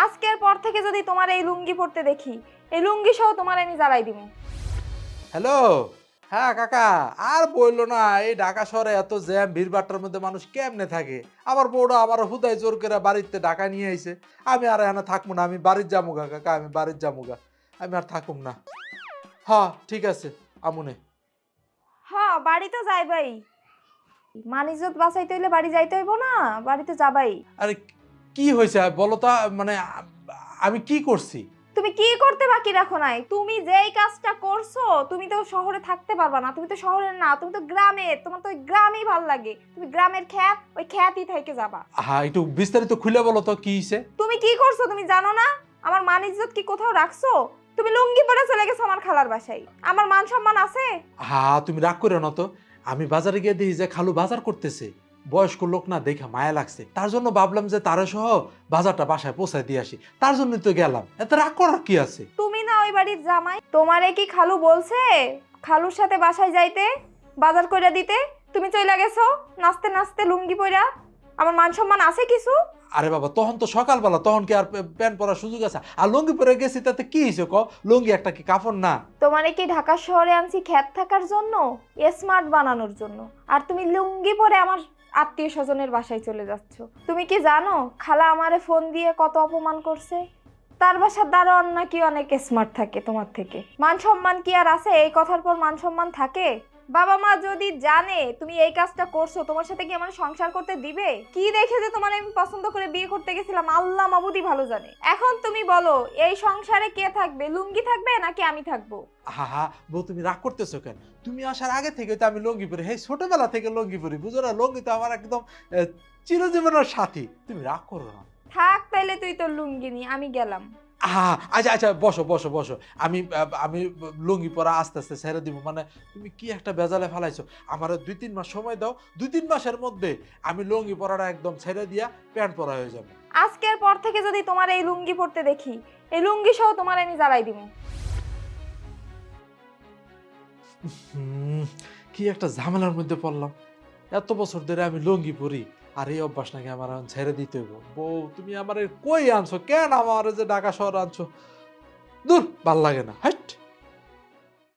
আজকের পর থেকে যদি তোমার এই লুঙ্গি পরতে দেখি, এই লুঙ্গি সহ তোমার আমি জ্বালাই দিব। হ্যালো। হ্যাঁ কাকা, আর বললো না, এই ঢাকা শহরে এত জ্যাম ভিড়ভাট্টার মধ্যে মানুষ কেমনে থাকে। আমার বউটা আমার হুদায় জোর করে বাড়িতে ঢাকা নিয়ে আইছে। আমি আর এখানে থাকবো না, আমি বাড়ির যামুগা কাকা, আমি বাড়ির যামুগা। আমি আর থাকুম না। হ্যাঁ ঠিক আছে আমুনে। হ্যাঁ, বাড়ি তো যাইবাই। মান ইজ্জত বাঁচাইতে হইলে বাড়ি যাইতে হইব না, বাড়িতে যাবাই। আরে কি হয়েছে বলো তো, মানে আমি কি করছি? তুমি কি করতে বাকি রাখো নাই? তুমি যেই কাজটা করছো, তুমি তো শহরে থাকতে পারবা না। তুমি তো শহরে না, তুমি তো গ্রামে। তোমার তো ওই গ্রামই ভাল লাগে। তুমি গ্রামের খ্যাত, ওই খ্যাতই থেকে যাবা। হ্যাঁ একটু বিস্তারিত খুলে বলো তো কি হয়েছে। তুমি কি করছো তুমি জানো না? আমার মান ইজ্জত কি কোথাও রাখছো? তুমি লুঙ্গি পরে চলে গেছো আমার খালার বাসায়। আমার মান সম্মান আছে? হ্যাঁ তুমি রাগ করে না তো। আমি বাজারে গিয়ে দেখি যে খালু বাজার করতেছে, বয়স্ক লোক না, দেখা মায়া লাগছে, তার জন্য ভাবলাম যে তারে সহ বাজারটা বাসায় পৌঁছায় দিয়ে আসি, তার জন্য তো গেলাম। এত রাগ করার কি আছে? তুমি না ওই বাড়ির জামাই? তোমারে কি খালু বলছে খালুর সাথে বাসায় যাইতে, বাজার কইরা দিতে? তুমি চইলা গেছো নাচতে নাচতে লুঙ্গি পইরা। আমার মান সম্মান আছে কিছু? আরে বাবা, তখন তো সকালবেলা, তখন কি আর প্যান্ট পরার সুযোগ আছে? আর লুঙ্গি পরে গেছি তাতে কি হয়েছে ক? লুঙ্গি একটা কি কাপড় না? তোমারে কি ঢাকা শহরে আনছি খ্যাত থাকার জন্য, স্মার্ট বানানোর জন্য? আর তুমি লুঙ্গি পরে আমার আত্মীয় স্বজনের বাসায় চলে যাচ্ছ। তুমি কি জানো খালা আমারে ফোন দিয়ে কত অপমান করছে? তার বাসার দারোয়ান নাকি অনেক স্মার্ট থাকে তোমার থেকে। মান সম্মান কি আর আছে? এই কথার পর মান সম্মান থাকে? বাবা মা যদি জানে তুমি এই কাজটা করছো, তোমার সাথে কি আমার সংসার করতে দিবে? কি দেখে যে তোমার আমি পছন্দ করে বিয়ে করতে গেছিলাম আল্লাহ মাবুদি ভালো জানে। এখন তুমি বলো, এই সংসারে কে থাকবে? লুঙ্গি থাকবে নাকি আমি থাকবো? হা হা বউ, তুমি রাগ করতেছো কেন? তুমি আসার আগে থেকে তো আমি লুঙ্গি পরি, হ্যাঁ ছোটবেলা থেকে লুঙ্গি পরি, বুঝো না? লুঙ্গি তো আমার একদম চিরজীবনের সাথী। তুমি রাগ করো না। থাক তাইলে তুই তোর লুঙ্গি নি, আমি গেলাম। আচ্ছা আচ্ছা, বসো বসো বসো। আমি লুঙ্গি পরা আস্তে আস্তে ছেড়ে দিব। মানে তুমি কি একটা বেজালে ফেলাইছো। আমার 2-3 মাস সময় দাও, 2-3 মাসের মধ্যে আমি লুঙ্গি পরাটা একদম ছেড়ে দিয়া প্যান্ট পরা হয়ে যাবে। আজকের পর থেকে যদি তোমার এই লুঙ্গি পরতে দেখি, এই লুঙ্গি সহ তোমার আমি জ্বালাই দিব। হুম, কি একটা ঝামেলার মধ্যে পড়লাম। এত বছর ধরে আমি লুঙ্গি পরি, আর এই অভ্যাস নাকি আমার এখন ছেড়ে দিতে হইব। বউ তুমি আমার কই আনছো, কেন আমার যে ঢাকা শহর আনছো? দূর, ভাল লাগে না, হাট।